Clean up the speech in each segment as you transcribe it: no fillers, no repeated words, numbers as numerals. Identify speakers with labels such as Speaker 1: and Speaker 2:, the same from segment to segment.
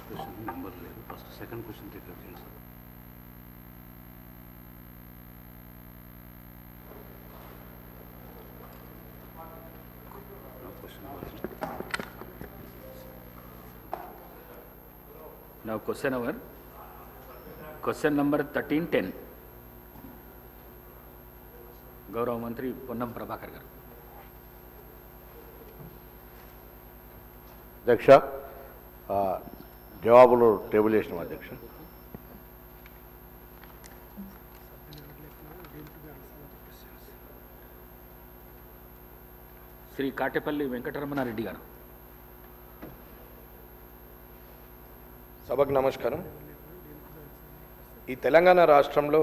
Speaker 1: Question number లేదు. First second question take up చేయండి sir.
Speaker 2: Now question number 1310. గౌరవ మంత్రి పొన్నం ప్రభాకర్ గారు.
Speaker 3: అధ్యక్ష, జవాబులు టేబుల్ చేసినాం అధ్యక్ష.
Speaker 2: శ్రీ కాటేపల్లి వెంకటరమణారెడ్డి గారు.
Speaker 4: సభకు నమస్కారం. ఈ తెలంగాణ రాష్ట్రంలో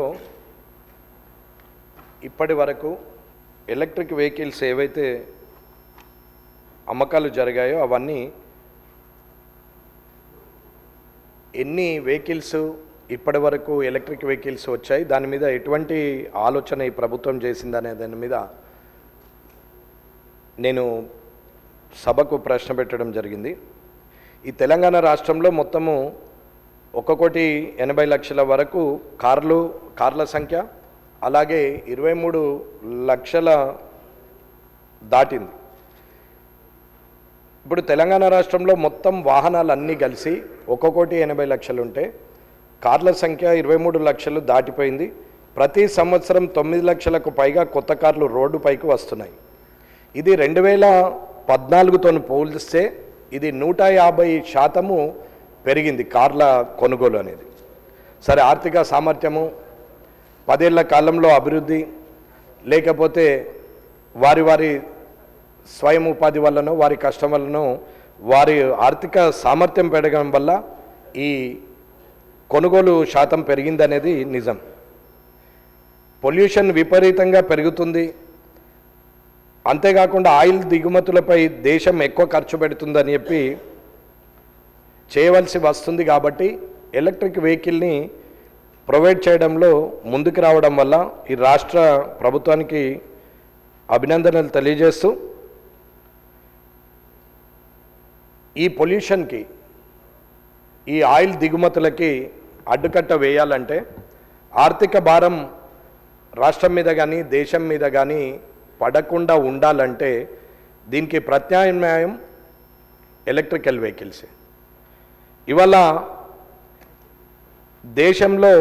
Speaker 4: ఇప్పటి వరకు ఎలక్ట్రిక్ వెహికల్స్ ఏవైతే అమ్మకాలు జరిగాయో అవన్నీ ఎన్ని వెహికల్స్ ఇప్పటి వరకు ఎలక్ట్రిక్ వెహికల్స్ వచ్చాయి, దాని మీద ఎటువంటి ఆలోచన ఈ ప్రభుత్వం చేసిందనే దాని మీద నేను సభకు ప్రశ్న పెట్టడం జరిగింది. ఈ తెలంగాణ రాష్ట్రంలో మొత్తము 1,80,00,000 వరకు కార్ల సంఖ్య, అలాగే 23 లక్షల దాటింది. ఇప్పుడు తెలంగాణ రాష్ట్రంలో మొత్తం వాహనాలు అన్నీ కలిసి 1,80,00,000 ఉంటే కార్ల సంఖ్య 23 లక్షలు దాటిపోయింది. ప్రతి సంవత్సరం 9 లక్షలకు పైగా కొత్త కార్లు రోడ్డుపైకి వస్తున్నాయి. ఇది 2014తో పోలిస్తే ఇది 150% పెరిగింది కార్ల కొనుగోలు అనేది. సరే, ఆర్థిక సామర్థ్యము, 10 ఏళ్ల కాలంలో అభివృద్ధి, లేకపోతే వారి స్వయం ఉపాధి వల్లనో వారి కష్టం వల్లనో వారి ఆర్థిక సామర్థ్యం పెరగడం వల్ల ఈ కొనుగోలు శాతం పెరిగిందనేది నిజం. పొల్యూషన్ విపరీతంగా పెరుగుతుంది. అంతేకాకుండా ఆయిల్ దిగుమతులపై దేశం ఎక్కువ ఖర్చు పెడుతుందని చెప్పి చేయవలసి వస్తుంది. కాబట్టి ఎలక్ట్రిక్ వెహికల్ని ప్రొవైడ్ చేయడంలో ముందుకు రావడం వల్ల ఈ రాష్ట్ర ప్రభుత్వానికి అభినందనలు తెలియజేస్తూ, ఈ పొల్యూషన్కి, ఈ ఆయిల్ దిగుమతులకి అడ్డుకట్ట వేయాలంటే ఆర్థిక భారం రాష్ట్రం మీద కానీ దేశం మీద కానీ పడకుండా ఉండాలంటే దీనికి ప్రత్యామ్నాయం ఎలక్ట్రికల్ వెహికల్సే. ఇవాళ దేశంలో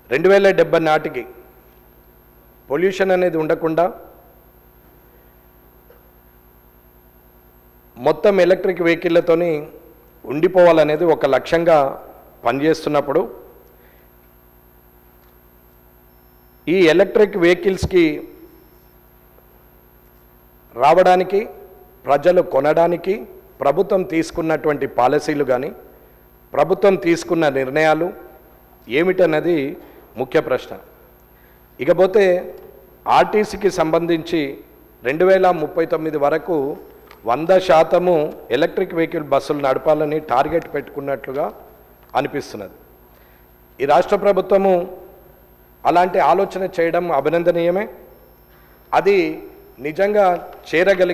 Speaker 4: 2070 నాటికి పొల్యూషన్ అనేది ఉండకుండా మొత్తం ఎలక్ట్రిక్ వెహికల్లతోని ఉండిపోవాలనేది ఒక లక్ష్యంగా పనిచేస్తున్నప్పుడు ఈ ఎలక్ట్రిక్ వెహికల్స్కి రావడానికి, ప్రజలు కొనడానికి ప్రభుత్వం తీసుకున్నటువంటి పాలసీలు కానీ ప్రభుత్వం తీసుకున్న నిర్ణయాలు ఏమిటన్నది ముఖ్య ప్రశ్న. ఇకపోతే ఆర్టీసీకి సంబంధించి 2039 వరకు 100% ఎలక్ట్రిక్ వెహికల్ బస్సులు నడపాలని టార్గెట్ పెట్టుకున్నట్లుగా అనిపిస్తున్నది. ఈ రాష్ట్ర ప్రభుత్వము అలాంటి ఆలోచన చేయడం అభినందనీయమే. అది నిజంగా చేరగలిగే